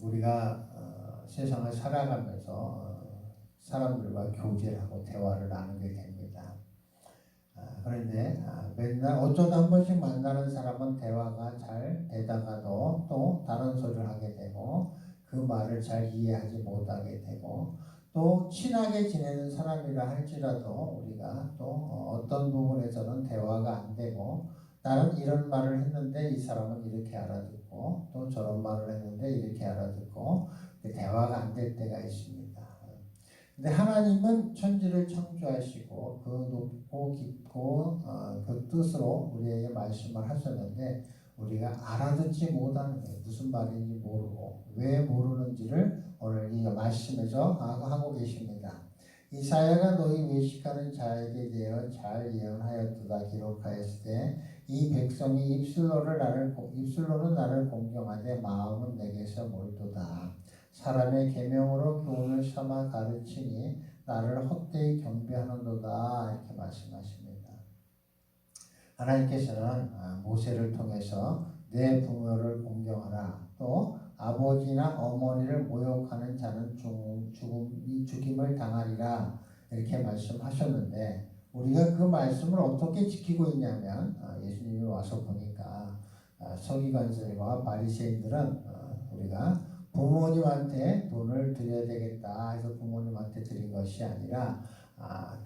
우리가 세상을 살아가면서 사람들과 교제를 하고 대화를 나누게 됩니다. 그런데 맨날 어쩌다 한 번씩 만나는 사람은 대화가 잘 되다가도 또 다른 소리를 하게 되고 그 말을 잘 이해하지 못하게 되고 또 친하게 지내는 사람이라 할지라도 우리가 또 어떤 부분에서는 대화가 안 되고 나는 이런 말을 했는데 이 사람은 이렇게 알아듣고 또 저런 말을 했는데 이렇게 알아듣고 대화가 안 될 때가 있습니다. 근데 하나님은 천지를 창조하시고 그 높고 깊고 그 뜻으로 우리에게 말씀을 하셨는데 우리가 알아듣지 못하는 거예요. 무슨 말인지 모르고 왜 모르는지를 오늘 이 말씀에서 하고 계십니다. 이사야가 너희 외식하는 자에게 대하여 잘 예언하였도다 기록하였을 때 이 백성이 입술로는 나를 공경하되 마음은 내게서 멀도다. 사람의 계명으로 교훈을 삼아 가르치니 나를 헛되이 경배하는도다 이렇게 말씀하십니다. 하나님께서는 모세를 통해서 내 부모를 공경하라 또 아버지나 어머니를 모욕하는 자는 죽임을 당하리라 이렇게 말씀하셨는데 우리가 그 말씀을 어떻게 지키고 있냐면 예수님이 와서 보니까 서기관들과 바리새인들은 우리가 부모님한테 돈을 드려야 되겠다 해서 부모님한테 드린 것이 아니라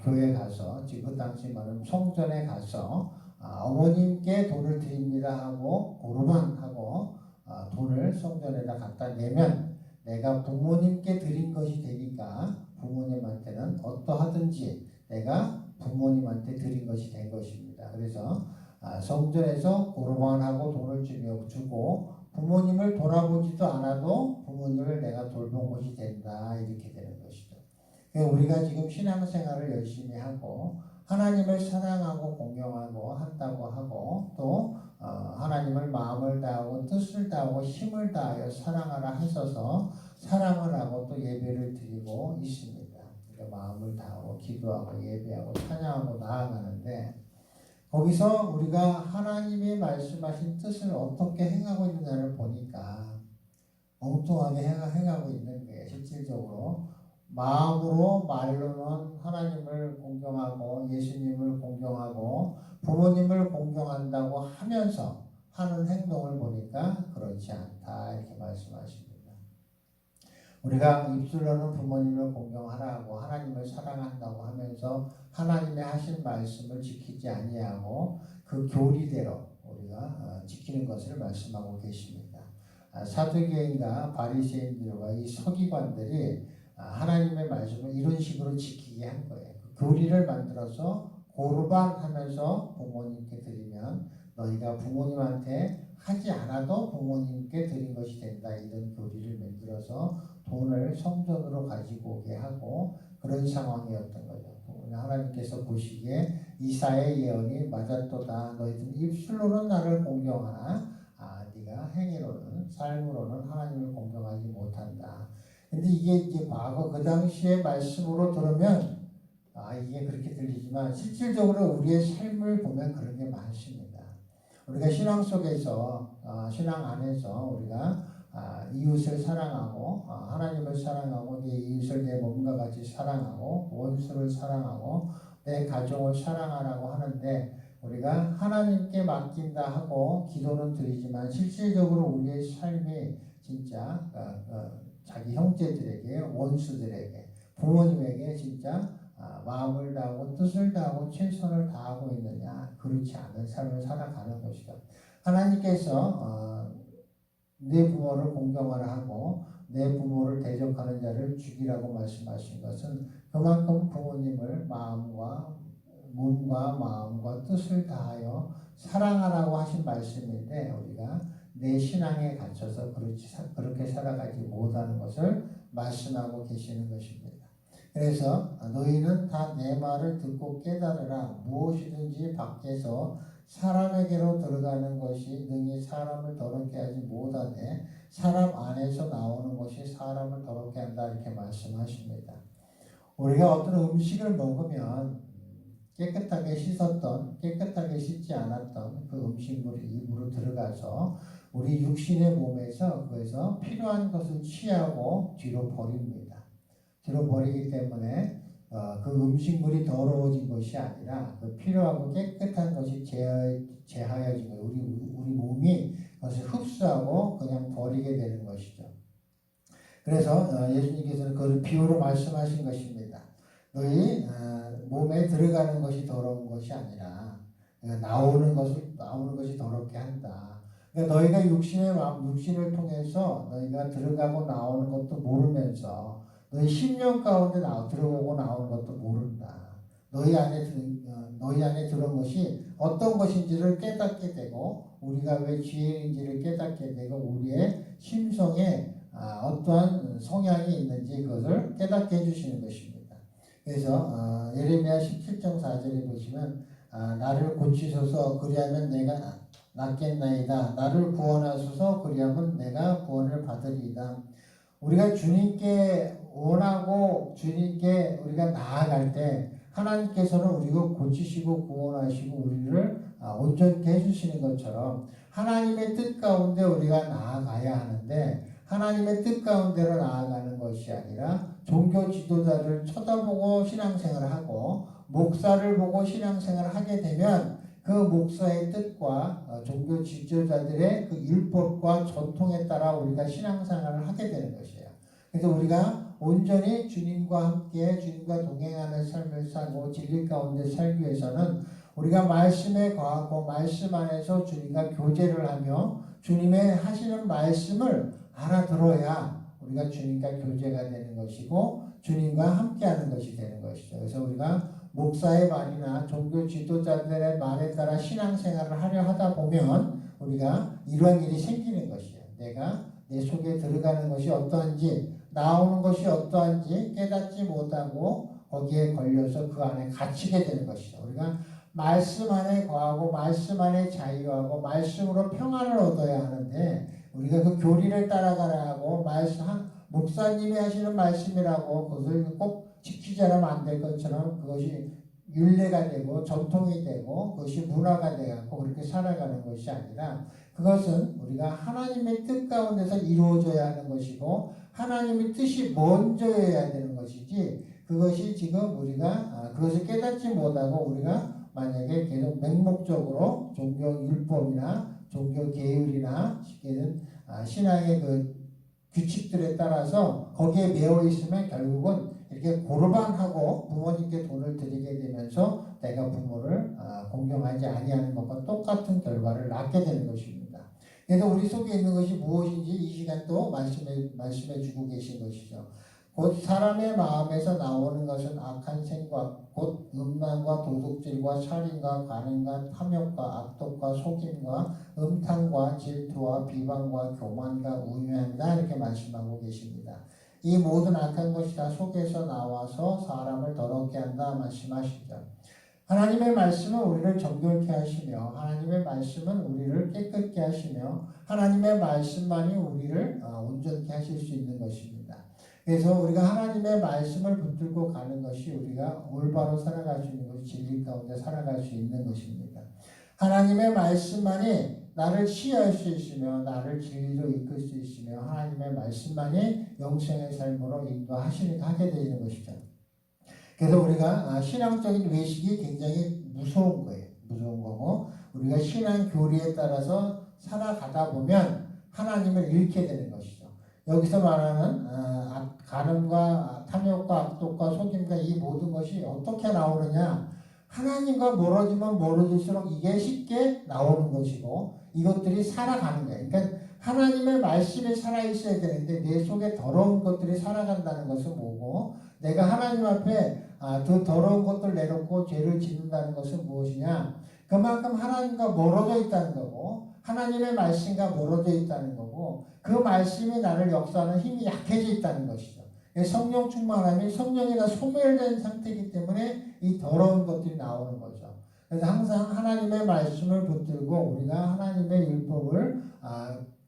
교회 가서 지금 그 당시 말하면 성전에 가서 어머님께 돈을 드립니다 하고 고르반 하고 돈을 성전에다 갖다 내면 내가 부모님께 드린 것이 되니까 부모님한테는 어떠하든지 내가 부모님한테 드린 것이 된 것입니다. 그래서 성전에서 고르반하고 돈을 주고 부모님을 돌아보지도 않아도 부모님을 내가 돌본 것이 된다 이렇게 되는 것이죠. 우리가 지금 신앙생활을 열심히 하고 하나님을 사랑하고 공경하고 한다고 하고 또 하나님을 마음을 다하고 뜻을 다하고 힘을 다하여 사랑하라 하셔서 사랑을 하고 또 예배를 드리고 있습니다. 그러니까 마음을 다하고 기도하고 예배하고 찬양하고 나아가는데 거기서 우리가 하나님이 말씀하신 뜻을 어떻게 행하고 있느냐를 보니까 엉뚱하게 행하고 있는 거예요. 실질적으로 마음으로 말로는 하나님을 공경하고 예수님을 공경하고 부모님을 공경한다고 하면서 하는 행동을 보니까 그렇지 않다 이렇게 말씀하십니다. 우리가 입술로는 부모님을 공경하라고 하나님을 사랑한다고 하면서 하나님의 하신 말씀을 지키지 아니하고 그 교리대로 우리가 지키는 것을 말씀하고 계십니다. 사두개인과 바리새인들과 이 서기관들이 하나님의 말씀을 이런 식으로 지키게 한 거예요. 그 교리를 만들어서 고르반 하면서 부모님께 드리면 너희가 부모님한테 하지 않아도 부모님께 드린 것이 된다. 이런 교리를 만들어서 돈을 성전으로 가지고 오게 하고 그런 상황이었던 거죠. 하나님께서 보시기에 이사야의 예언이 맞았도다. 너희들 입술로는 나를 공경하나 네가 행위로는 삶으로는 하나님을 공경하지 못한다. 근데 이게 이제 과거 그 당시의 말씀으로 들으면 이게 그렇게 들리지만 실질적으로 우리의 삶을 보면 그런 게 많습니다. 우리가 신앙 속에서 신앙 안에서 우리가 이웃을 사랑하고 하나님을 사랑하고 내 이웃을 내 몸과 같이 사랑하고 원수를 사랑하고 내 가족을 사랑하라고 하는데 우리가 하나님께 맡긴다 하고 기도는 드리지만 실질적으로 우리의 삶이 진짜 자기 형제들에게 원수들에게 부모님에게 진짜 마음을 다하고 뜻을 다하고 최선을 다하고 있느냐 그렇지 않은 삶을 살아가는 것이다. 하나님께서 내 부모를 공경하라 하고 내 부모를 대적하는 자를 죽이라고 말씀하신 것은 그만큼 부모님을 몸과 마음과 뜻을 다하여 사랑하라고 하신 말씀인데 우리가 내 신앙에 갇혀서 그렇게 살아가지 못하는 것을 말씀하고 계시는 것입니다. 그래서 너희는 다 내 말을 듣고 깨달으라. 무엇이든지 밖에서 사람에게로 들어가는 것이 능히 사람을 더럽게 하지 못하되 사람 안에서 나오는 것이 사람을 더럽게 한다 이렇게 말씀하십니다. 우리가 어떤 음식을 먹으면 깨끗하게 씻었던 깨끗하게 씻지 않았던 그 음식물이 입으로 들어가서 우리 육신의 몸에서 그래서 필요한 것을 취하고 뒤로 버립니다. 뒤로 버리기 때문에 그 음식물이 더러워진 것이 아니라 그 필요하고 깨끗한 것이 제하여진 거예요. 우리 몸이 그것을 흡수하고 그냥 버리게 되는 것이죠. 그래서 예수님께서는 그걸 비유로 말씀하신 것입니다. 너희 몸에 들어가는 것이 더러운 것이 아니라 나오는 것이 더럽게 한다. 그러니까 너희가 육신을 통해서 너희가 들어가고 나오는 것도 모르면서 너희 심령 가운데 들어오고 나오는 것도 모른다. 너희 안에 들어온 것이 어떤 것인지를 깨닫게 되고 우리가 왜 죄인인지를 깨닫게 되고 우리의 심성에 어떠한 성향이 있는지 그것을 깨닫게 해주시는 것입니다. 그래서 예레미야 17장 4절에 보시면 나를 고치소서 그리하면 내가 낫겠나이다. 나를 구원하소서 그리하면 내가 구원을 받으리이다. 우리가 주님께 원하고 주님께 우리가 나아갈 때 하나님께서는 우리가 고치시고 구원하시고 우리를 온전케 해주시는 것처럼 하나님의 뜻 가운데 우리가 나아가야 하는데 하나님의 뜻 가운데로 나아가는 것이 아니라 종교 지도자를 쳐다보고 신앙생활을 하고 목사를 보고 신앙생활을 하게 되면 그 목사의 뜻과 종교 지도자들의 그 율법과 전통에 따라 우리가 신앙생활을 하게 되는 것이에요. 그래서 우리가 온전히 주님과 함께 주님과 동행하는 삶을 살고 진리 가운데 살기 위해서는 우리가 말씀에 거하고 말씀 안에서 주님과 교제를 하며 주님의 하시는 말씀을 알아들어야 우리가 주님과 교제가 되는 것이고 주님과 함께하는 것이 되는 것이죠. 그래서 우리가 목사의 말이나 종교 지도자들의 말에 따라 신앙생활을 하려 하다 보면 우리가 이러한 일이 생기는 것이에요. 내가 내 속에 들어가는 것이 어떠한지 나오는 것이 어떠한지 깨닫지 못하고 거기에 걸려서 그 안에 갇히게 되는 것이죠. 우리가 말씀 안에 거하고 말씀 안에 자유하고 말씀으로 평안을 얻어야 하는데 우리가 그 교리를 따라가라 하고 목사님이 하시는 말씀이라고 그것을 꼭 지키지 않으면 안 될 것처럼 그것이 율례가 되고 전통이 되고 그것이 문화가 되고 그렇게 살아가는 것이 아니라 그것은 우리가 하나님의 뜻 가운데서 이루어져야 하는 것이고 하나님의 뜻이 먼저여야 되는 것이지 그것이 지금 우리가 그것을 깨닫지 못하고 우리가 만약에 계속 맹목적으로 종교 율법이나 종교 계율이나 신앙의 그 규칙들에 따라서 거기에 매여 있으면 결국은 이렇게 고르반하고 부모님께 돈을 드리게 되면서 내가 부모를 공경하지 아니하는 것과 똑같은 결과를 낳게 되는 것입니다. 그래서 우리 속에 있는 것이 무엇인지 이 시간 또 말씀해 주고 계신 것이죠. 곧 사람의 마음에서 나오는 것은 악한 생각, 곧 음란과 도둑질과 살인과 간음과 탐욕과 악독과 속임과 음탕과 질투와 비방과 교만과 우매함이다 이렇게 말씀하고 계십니다. 이 모든 악한 것이 다 속에서 나와서 사람을 더럽게 한다 말씀하시죠. 하나님의 말씀은 우리를 정결케 하시며 하나님의 말씀은 우리를 깨끗게 하시며 하나님의 말씀만이 우리를 온전케 하실 수 있는 것입니다. 그래서 우리가 하나님의 말씀을 붙들고 가는 것이 우리가 올바로 살아갈 수 있는 것이 진리 가운데 살아갈 수 있는 것입니다. 하나님의 말씀만이 나를 치유할 수 있으며 나를 진리로 이끌 수 있으며 하나님의 말씀만이 영생의 삶으로 하게 되는 것이죠. 그래서 우리가 신앙적인 외식이 굉장히 무서운 거예요. 무서운 거고 우리가 신앙 교리에 따라서 살아가다 보면 하나님을 잃게 되는 것이죠. 여기서 말하는 간음과 탐욕과 악독과 속임과 이 모든 것이 어떻게 나오느냐 하나님과 멀어지면 멀어질수록 이게 쉽게 나오는 것이고 이것들이 살아가는 거예요. 그러니까 하나님의 말씀이 살아있어야 되는데 내 속에 더러운 것들이 살아간다는 것은 뭐고 내가 하나님 앞에 그 더러운 것들 내놓고 죄를 짓는다는 것은 무엇이냐 그만큼 하나님과 멀어져 있다는 거고 하나님의 말씀과 멀어져 있다는 거고 그 말씀이 나를 역사하는 힘이 약해져 있다는 것이죠. 성령 충만함이 성령이 다 소멸된 상태이기 때문에 이 더러운 것들이 나오는 거죠. 그래서 항상 하나님의 말씀을 붙들고 우리가 하나님의 율법을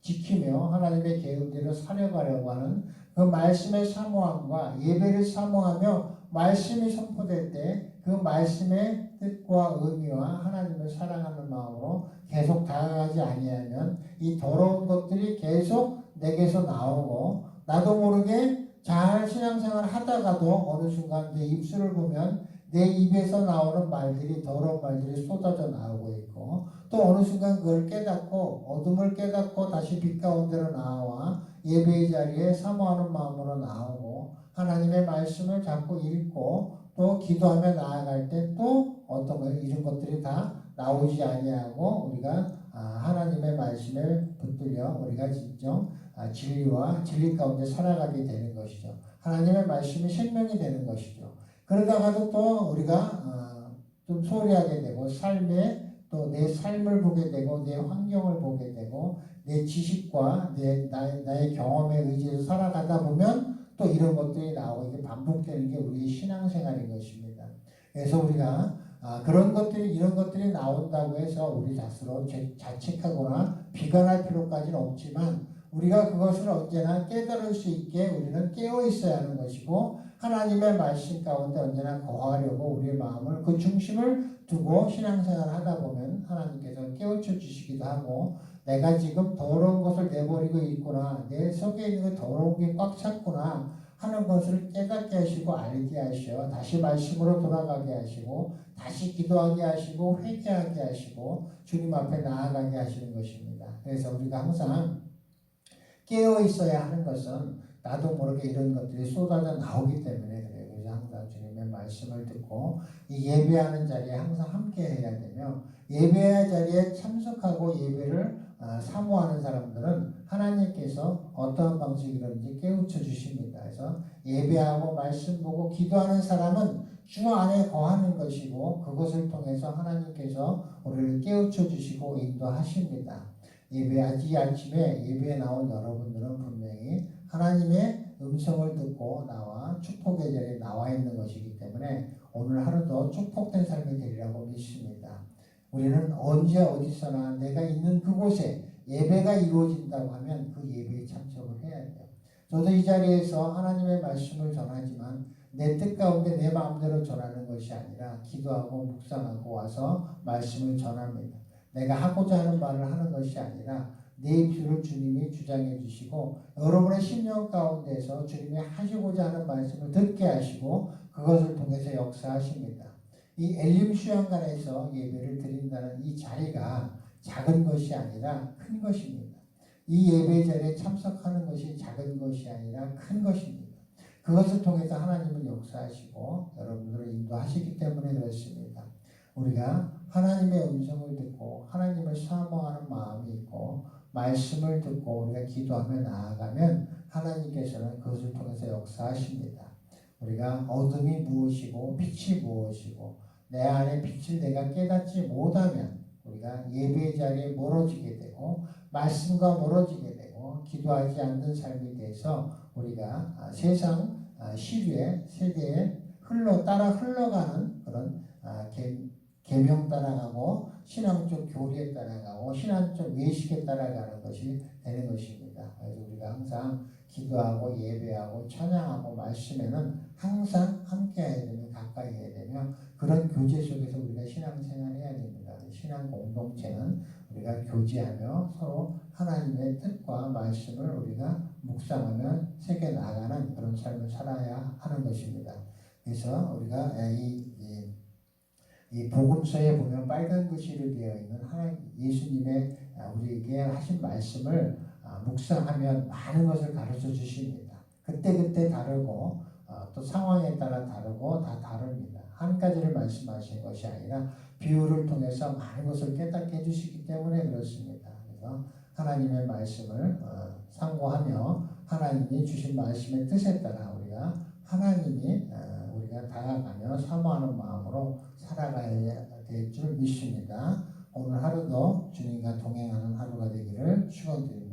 지키며 하나님의 계획대로 살아가려고 하는 그 말씀의 사모함과 예배를 사모하며 말씀이 선포될 때 그 말씀의 뜻과 의미와 하나님을 사랑하는 마음으로 계속 다가가지 아니하면 이 더러운 것들이 계속 내게서 나오고 나도 모르게 잘 신앙생활 하다가도 어느 순간 내 입술을 보면 내 입에서 나오는 말들이 더러운 말들이 쏟아져 나오고 있고 또 어느 순간 그걸 깨닫고 어둠을 깨닫고 다시 빛 가운데로 나와 예배의 자리에 사모하는 마음으로 나오고 하나님의 말씀을 자꾸 읽고 또 기도하며 나아갈 때 또 어떤 거 이런 것들이 다 나오지 아니하고 우리가 하나님의 말씀을 붙들려 우리가 진정 진리와 진리 가운데 살아가게 되는 것이죠. 하나님의 말씀이 생명이 되는 것이죠. 그러다가도 또 우리가 좀 소홀히하게 되고 삶에 또 내 삶을 보게 되고 내 환경을 보게 되고 내 지식과 나의 경험에 의지해서 살아가다 보면 또 이런 것들이 나오고 이게 반복되는 게 우리의 신앙생활인 것입니다. 그래서 우리가 그런 것들이 이런 것들이 나온다고 해서 우리 스스로 자책하거나 비관할 필요까지는 없지만 우리가 그것을 언제나 깨달을 수 있게 우리는 깨어 있어야 하는 것이고 하나님의 말씀 가운데 언제나 거하려고 우리의 마음을 그 중심을 두고 신앙생활을 하다 보면 하나님께서 깨우쳐 주시기도 하고 내가 지금 더러운 것을 내버리고 있구나 내 속에 있는 그 더러운 게 꽉 찼구나 하는 것을 깨닫게 하시고 알게 하셔 다시 말씀으로 돌아가게 하시고 다시 기도하게 하시고 회개하게 하시고 주님 앞에 나아가게 하시는 것입니다. 그래서 우리가 항상 깨어 있어야 하는 것은 나도 모르게 이런 것들이 쏟아져 나오기 때문에 그래요. 그래서 항상 주님의 말씀을 듣고 이 예배하는 자리에 항상 함께 해야 되며 예배의 자리에 참석하고 예배를 사모하는 사람들은 하나님께서 어떠한 방식이든지 깨우쳐 주십니다. 그래서 예배하고 말씀 보고 기도하는 사람은 주 안에 거하는 것이고 그것을 통해서 하나님께서 우리를 깨우쳐 주시고 인도하십니다. 이 아침에 예배에 나온 여러분들은 분명히 하나님의 음성을 듣고 나와 축복의 자리에 나와 있는 것이기 때문에 오늘 하루도 축복된 삶이 되리라고 믿습니다. 우리는 언제 어디서나 내가 있는 그곳에 예배가 이루어진다고 하면 그 예배에 참석을 해야 돼요. 저도 이 자리에서 하나님의 말씀을 전하지만 내 뜻 가운데 내 마음대로 전하는 것이 아니라 기도하고 묵상하고 와서 말씀을 전합니다. 내가 하고자 하는 말을 하는 것이 아니라 내 입술을 주님이 주장해 주시고 여러분의 심령 가운데서 주님이 하시고자 하는 말씀을 듣게 하시고 그것을 통해서 역사하십니다. 이 엘림 수양관에서 예배를 드린다는 이 자리가 작은 것이 아니라 큰 것입니다. 이 예배 자리에 참석하는 것이 작은 것이 아니라 큰 것입니다. 그것을 통해서 하나님은 역사하시고 여러분들을 인도하시기 때문에 그렇습니다. 우리가 하나님의 음성을 듣고 하나님을 사모하는 마음이 있고 말씀을 듣고 우리가 기도하며 나아가면 하나님께서는 그것을 통해서 역사하십니다. 우리가 어둠이 무엇이고 빛이 무엇이고 내 안에 빛을 내가 깨닫지 못하면 우리가 예배의 자리에 멀어지게 되고 말씀과 멀어지게 되고 기도하지 않는 삶이 돼서 우리가 세상 시류의 세대에 따라 흘러가는 그런 계명 따라가고 신앙적 교리에 따라가고 신앙적 외식에 따라가는 것이 되는 것입니다. 그래서 우리가 항상 기도하고 예배하고 찬양하고 말씀에는 항상 함께 해야 되며 가까이 해야 되며 그런 교제 속에서 우리가 신앙생활을 해야 됩니다. 신앙 공동체는 우리가 교제하며 서로 하나님의 뜻과 말씀을 우리가 묵상하며 새겨 나가는 그런 삶을 살아야 하는 것입니다. 그래서 우리가 이 복음서에 보면 빨간 글씨로 되어 있는 예수님의 우리에게 하신 말씀을 묵상하면 많은 것을 가르쳐 주십니다. 그때그때 다르고 또 상황에 따라 다르고 다 다릅니다. 한 가지를 말씀하신 것이 아니라 비유를 통해서 많은 것을 깨닫게 해주시기 때문에 그렇습니다. 그래서 하나님의 말씀을 상고하며 하나님이 주신 말씀의 뜻에 따라 우리가 우리가 다가가며 사모하는 마음으로 살아가야 될 줄 믿습니다. 오늘 하루도 주님과 동행하는 하루가 되기를 축원드립니다.